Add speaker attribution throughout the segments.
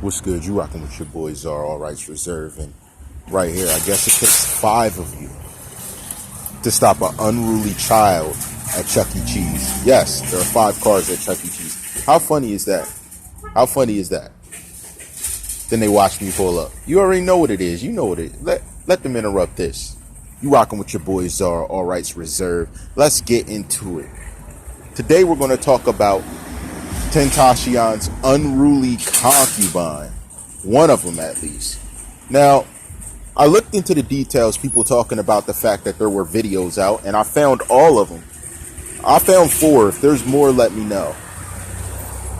Speaker 1: What's good? You rocking with your boy TheCzarr, all rights reserved, and right here, I guess it takes 5 of you to stop an unruly child at Chuck E. Cheese. Yes, there are 5 cars at Chuck E. Cheese. How funny is that? How funny is that? Then they watch me pull up. You already know what it is. You know what it is. Let them interrupt this. You rocking with your boy TheCzarr, all rights reserved. Let's get into it. Today we're going to talk about XxxTentacions' Unruly Concubine. One of them, at least. Now, I looked into the details, people talking about the fact that there were videos out, and I found all of them. I found 4. If there's more, let me know.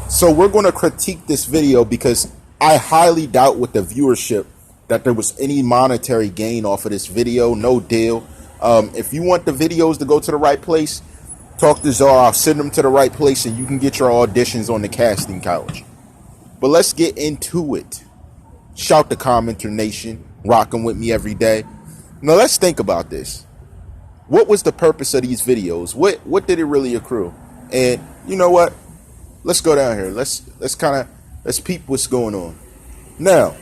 Speaker 1: So we're going to critique this video because I highly doubt with the viewership that there was any monetary gain off of this video. No deal. If you want the videos to go to the right place, talk to TheCzarr. I'll send them to the right place and you can get your auditions on the casting couch. But let's get into it. Shout to CommenterNation, rocking with me every day. Now let's think about this. What was the purpose of these videos? What did it really accrue? And you know what? Let's go down here. Let's peep what's going on. Now,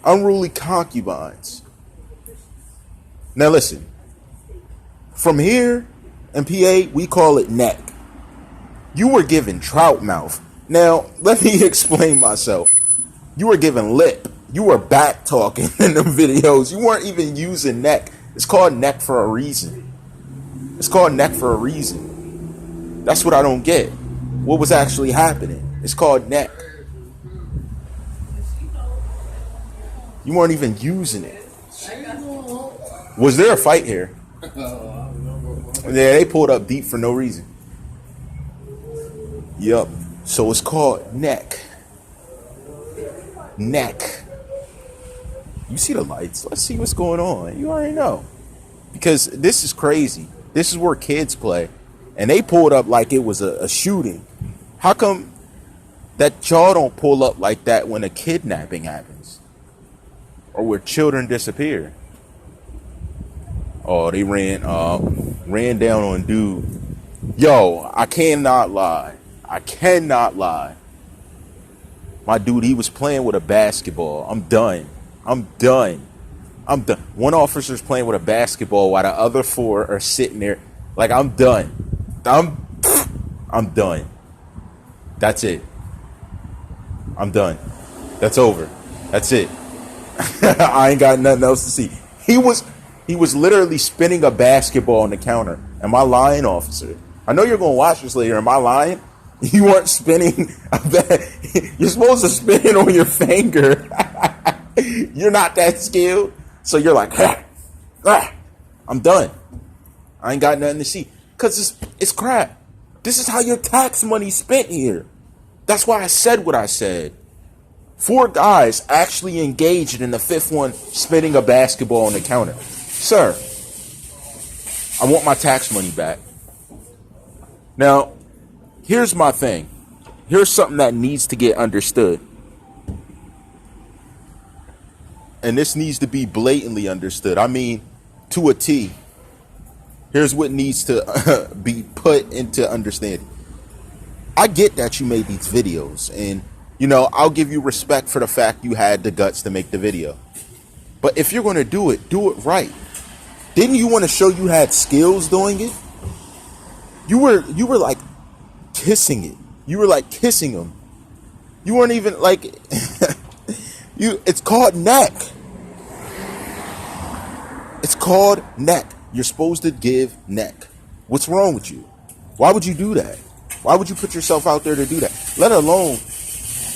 Speaker 1: Unruly Concubines. Now listen. From here in PA, we call it neck. You were given trout mouth. Now, let me explain myself. You were given lip. You were back talking in the videos. You weren't even using neck. It's called neck for a reason. It's called neck for a reason. That's what I don't get. What was actually happening? It's called neck. You weren't even using it. Was there a fight here? Yeah, they pulled up deep for no reason. Yup. So it's called neck. Neck. You see the lights? Let's see what's going on. You already know. Because this is crazy. This is where kids play. And they pulled up like it was a shooting. How come that y'all don't pull up like that when a kidnapping happens? Or where children disappear? Oh, they ran down on dude. Yo, I cannot lie. I cannot lie. My dude, he was playing with a basketball. I'm done. One officer's playing with a basketball while the other 4 are sitting there. Like, I'm done. I'm done. That's it. I'm done. That's over. That's it. I ain't got nothing else to see. He was literally spinning a basketball on the counter. Am I lying, officer? I know you're going to watch this later. Am I lying? You weren't spinning. You're supposed to spin it on your finger. You're not that skilled. So you're like, I'm done. I ain't got nothing to see. Because it's crap. This is how your tax money's spent here. That's why I said what I said. 4 guys actually engaged in the 5th one spinning a basketball on the counter. Sir, I want my tax money back. Now, here's my thing. Here's something that needs to get understood. And this needs to be blatantly understood. I mean, to a T. Here's what needs to be put into understanding. I get that you made these videos. And, you know, I'll give you respect for the fact you had the guts to make the video. But if you're going to do it right. Didn't you want to show you had skills doing it? You were like kissing it. You were like kissing them. You weren't even like it's called neck. It's called neck. You're supposed to give neck. What's wrong with you? Why would you do that? Why would you put yourself out there to do that? Let alone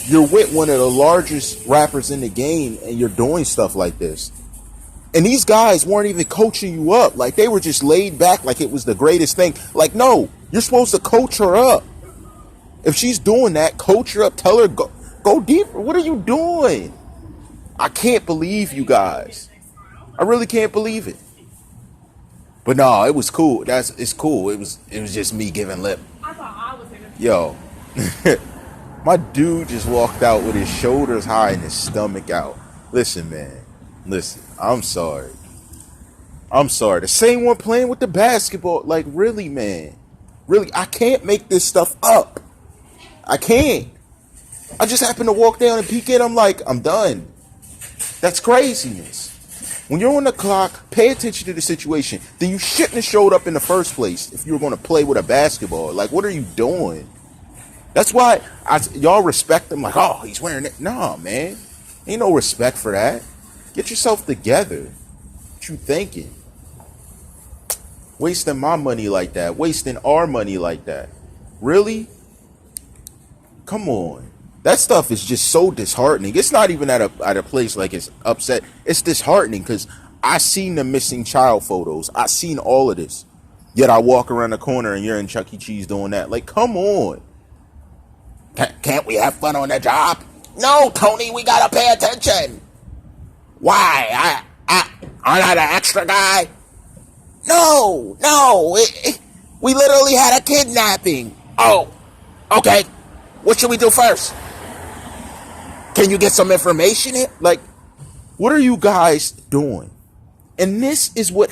Speaker 1: you're with one of the largest rappers in the game and you're doing stuff like this. And these guys weren't even coaching you up. Like, they were just laid back like it was the greatest thing. Like, no, you're supposed to coach her up. If she's doing that, coach her up. Tell her, go deeper. What are you doing? I can't believe you guys. I really can't believe it. But no, it was cool. It's cool. It was just me giving lip. I thought I was in Yo, my dude just walked out with his shoulders high and his stomach out. Listen, man. Listen, I'm sorry. The same one playing with the basketball. Like, really, man. Really, I can't make this stuff up. I can't. I just happened to walk down and peek in. I'm like, I'm done. That's craziness. When you're on the clock, pay attention to the situation. Then you shouldn't have showed up in the first place if you were going to play with a basketball. Like, what are you doing? That's why y'all respect him. Like, oh, he's wearing it. Nah, man. Ain't no respect for that. Get yourself together. What you thinking? Wasting my money like that. Wasting our money like that. Really? Come on. That stuff is just so disheartening. It's not even at a place like it's upset. It's disheartening because I seen the missing child photos. I seen all of this. Yet I walk around the corner and you're in Chuck E. Cheese doing that. Like, come on. Can't we have fun on the job? No, Tony, we gotta pay attention. Why? I'm not an extra guy. No. We literally had a kidnapping. Oh, okay. What should we do first? Can you get some information in? Like, what are you guys doing? And this is what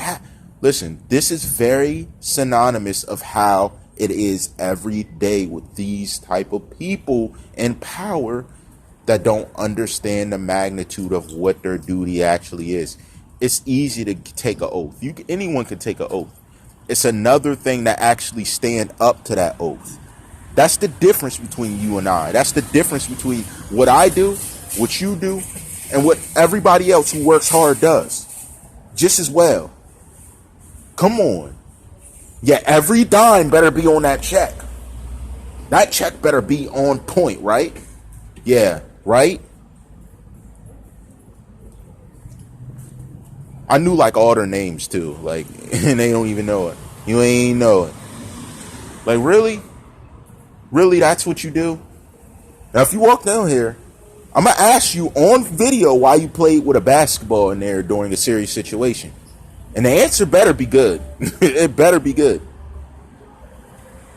Speaker 1: listen, this is very synonymous of how it is every day with these type of people in power that don't understand the magnitude of what their duty actually is. It's easy to take an oath. Anyone can take an oath. It's another thing to actually stand up to that oath. That's the difference between you and I. That's the difference between what I do, what you do, and what everybody else who works hard does. Just as well. Come on. Yeah, every dime better be on that check. That check better be on point, right? Yeah, right? I knew like all their names too. Like, and they don't even know it. You ain't know it. Like, really? Really, that's what you do? Now, if you walk down here, I'm going to ask you on video why you played with a basketball in there during a serious situation. And the answer better be good. It better be good.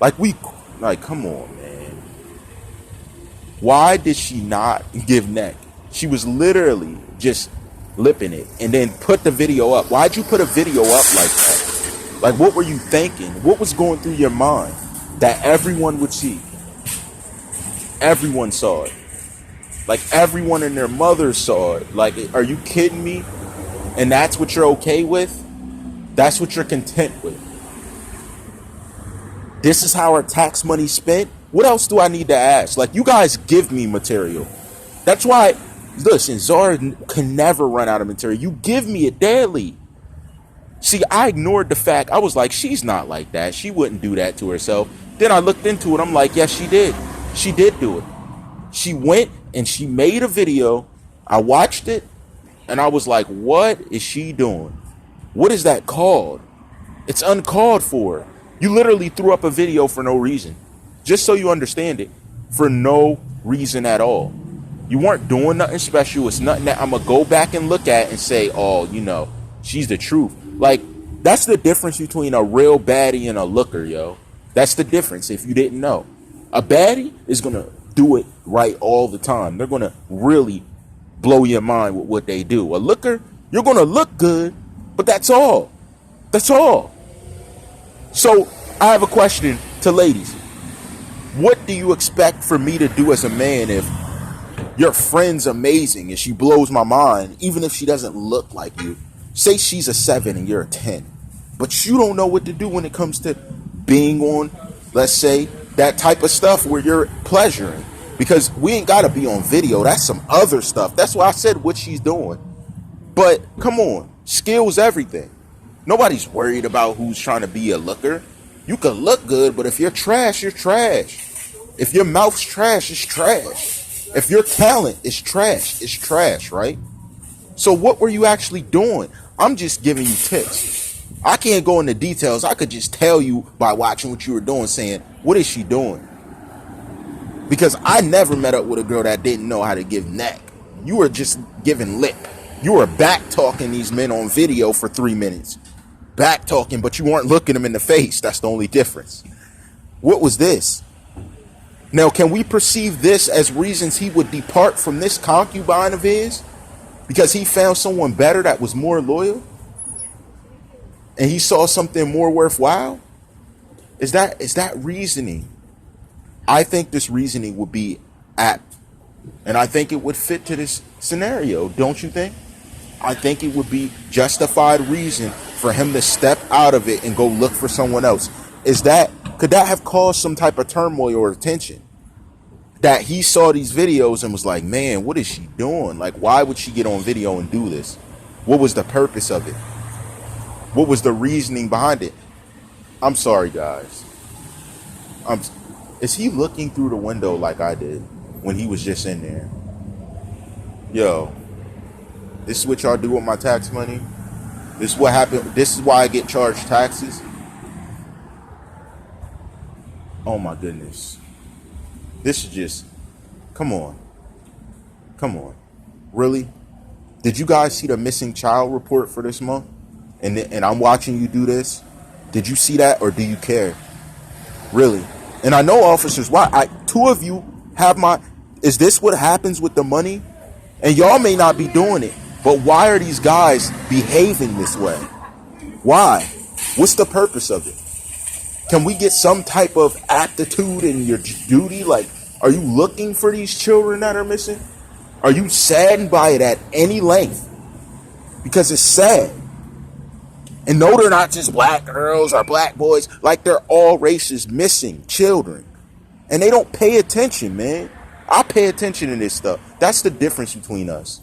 Speaker 1: Like, come on, man. Why did she not give neck? She was literally just lipping it and then put the video up. Why'd you put a video up like that? Like, what were you thinking? What was going through your mind that everyone would see? Everyone saw it. Like, everyone and their mother saw it. Like, are you kidding me? And that's what you're okay with? That's what you're content with? This is how our tax money's spent? What else do I need to ask? Like, you guys give me material. That's why, listen, TheCzarr can never run out of material. You give me it daily. See, I ignored the fact. I was like, she's not like that. She wouldn't do that to herself. Then I looked into it. I'm like, yes, she did. She did do it. She went and she made a video. I watched it and I was like, what is she doing? What is that called? It's uncalled for. You literally threw up a video for no reason. Just so you understand it, for no reason at all. You weren't doing nothing special. It's nothing that I'm going to go back and look at and say, oh, you know, she's the truth. Like, that's the difference between a real baddie and a looker, yo. That's the difference if you didn't know. A baddie is going to do it right all the time. They're going to really blow your mind with what they do. A looker, you're going to look good, but that's all. That's all. So I have a question to ladies. What do you expect for me to do as a man if your friend's amazing and she blows my mind, even if she doesn't look like you? Say she's a 7 and you're a 10, but you don't know what to do when it comes to being on, let's say, that type of stuff where you're pleasuring. Because we ain't got to be on video. That's some other stuff. That's why I said what she's doing. But come on, skills everything. Nobody's worried about who's trying to be a looker. You can look good, but if you're trash, you're trash. If your mouth's trash, it's trash. If your talent is trash, it's trash, right? So what were you actually doing? I'm just giving you tips. I can't go into details. I could just tell you by watching what you were doing, saying, what is she doing? Because I never met up with a girl that didn't know how to give neck. You were just giving lip. You were back talking these men on video for 3 minutes. Back talking, but you weren't looking them in the face. That's the only difference. What was this? Now, can we perceive this as reasons he would depart from this concubine of his? Because he found someone better that was more loyal? And he saw something more worthwhile? Is that reasoning? I think this reasoning would be at And I think it would fit to this scenario, don't you think? I think it would be justified reason for him to step out of it and go look for someone else. Could that have caused some type of turmoil or attention? That he saw these videos and was like, man, what is she doing? Like, why would she get on video and do this? What was the purpose of it? What was the reasoning behind it? I'm sorry, guys. Is he looking through the window like I did when he was just in there? Yo, this is what y'all do with my tax money? This is what happened. This is why I get charged taxes? Oh my goodness. This is just, come on. Come on. Really? Did you guys see the missing child report for this month? And I'm watching you do this. Did you see that, or do you care? Really? And I know, officers, why? Two of you have is this what happens with the money? And y'all may not be doing it, but why are these guys behaving this way? Why? What's the purpose of it? Can we get some type of aptitude in your duty? Like, are you looking for these children that are missing? Are you saddened by it at any length? Because it's sad. And no, they're not just black girls or black boys. Like, they're all races missing children. And they don't pay attention, man. I pay attention to this stuff. That's the difference between us.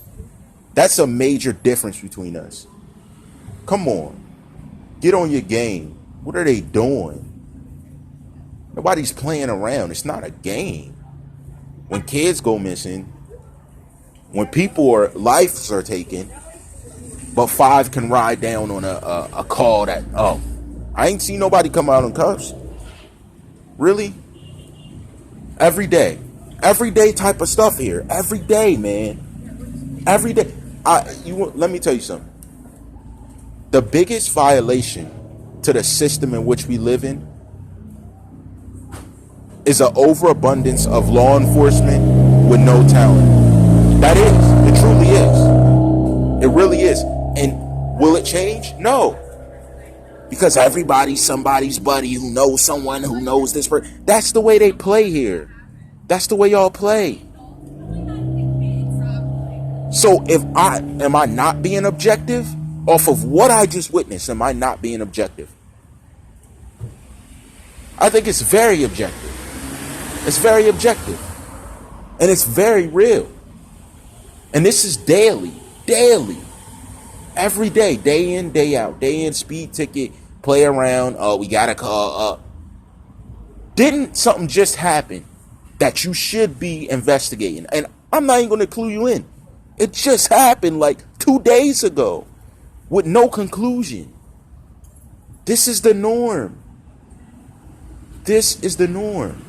Speaker 1: That's a major difference between us. Come on. Get on your game. What are they doing? Nobody's playing around. It's not a game. When kids go missing, when lives are taken, but 5 can ride down on a call that, oh, I ain't seen nobody come out in cuffs. Really? Every day type of stuff here. Every day, man. Every day. Let me tell you something. The biggest violation to the system in which we live in is an overabundance of law enforcement with no talent. That is. It truly is. It really is. And will it change? No. Because everybody's somebody's buddy who knows someone who knows this person. That's the way they play here. That's the way y'all play. So am I not being objective? Off of what I just witnessed, am I not being objective? I think it's very objective. It's very objective. And it's very real. And this is daily. Every day, day in, day out. Day in, speed ticket, play around. Oh, we got to call up. Didn't something just happen that you should be investigating? And I'm not even going to clue you in. It just happened like 2 days ago with no conclusion. This is the norm. This is the norm.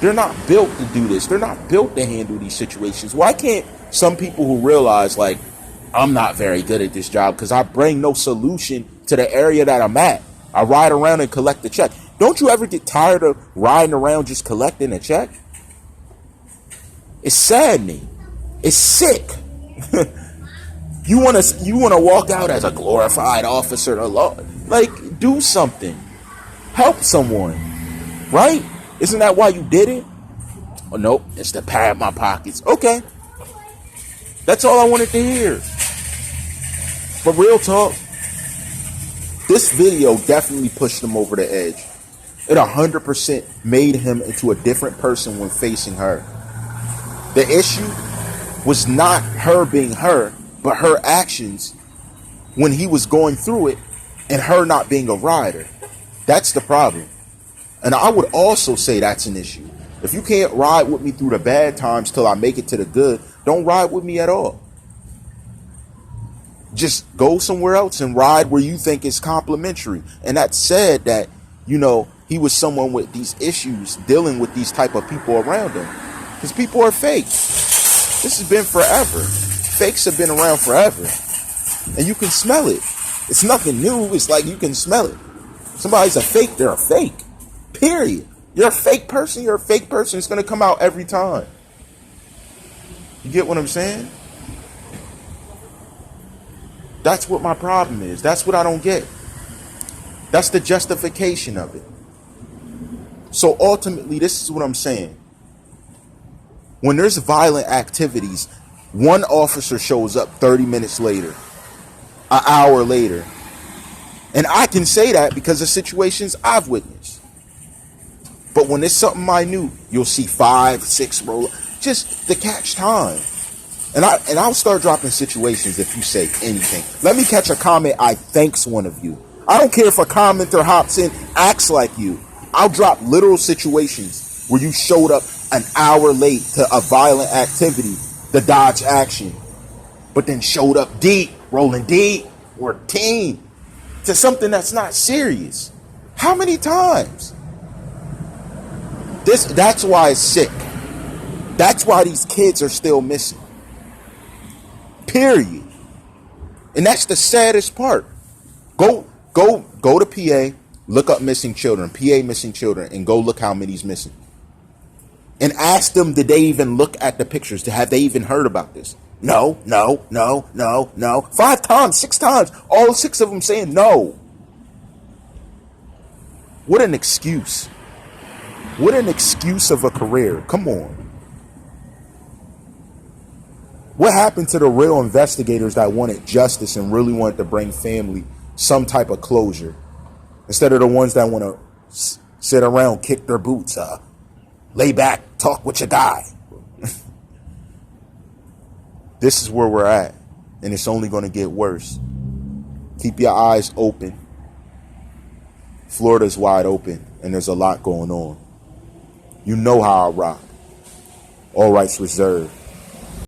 Speaker 1: They're not built to do this. They're not built to handle these situations. Why can't some people who realize, like, I'm not very good at this job because I bring no solution to the area that I'm at. I ride around and collect the check. Don't you ever get tired of riding around just collecting a check? It's saddening. It's sick. You want to walk out as a glorified officer of law. Like, do something. Help someone. Right? Isn't that why you did it? Oh, nope. It's to pad my pockets. Okay. That's all I wanted to hear. But real talk, this video definitely pushed him over the edge. It 100% made him into a different person when facing her. The issue was not her being her, but her actions when he was going through it and her not being a rider. That's the problem. And I would also say that's an issue. If you can't ride with me through the bad times till I make it to the good, don't ride with me at all. Just go somewhere else and ride where you think is complimentary. And that's sad that, he was someone with these issues dealing with these type of people around him. Because people are fake. This has been forever. Fakes have been around forever. And you can smell it. It's nothing new. It's like you can smell it. Somebody's a fake, they're a fake. Period. You're a fake person, It's going to come out every time. You get what I'm saying? That's what my problem is. That's what I don't get. That's the justification of it. So ultimately, this is what I'm saying. When there's violent activities, one officer shows up 30 minutes later, an hour later. And I can say that because of situations I've witnessed. But when it's something minute, you'll see 5, 6 roll, just to catch time. And I'll start dropping situations if you say anything. Let me catch a comment I thanks one of you. I don't care if a commenter hops in, acts like you. I'll drop literal situations where you showed up an hour late to a violent activity, the dodge action, but then showed up deep, rolling deep, or team to something that's not serious. How many times? That's why it's sick. That's why these kids are still missing. Period. And that's the saddest part. Go to PA, look up missing children, PA missing children, and go look how many's missing. And ask them, did they even look at the pictures? Have they even heard about this? No. 5 times, 6 times, all 6 of them saying no. What an excuse. What an excuse of a career. Come on. What happened to the real investigators that wanted justice and really wanted to bring family some type of closure? Instead of the ones that want to sit around, kick their boots, lay back, talk with your guy. This is where we're at, and it's only going to get worse. Keep your eyes open. Florida's wide open, and there's a lot going on. You know how I rock. All rights reserved.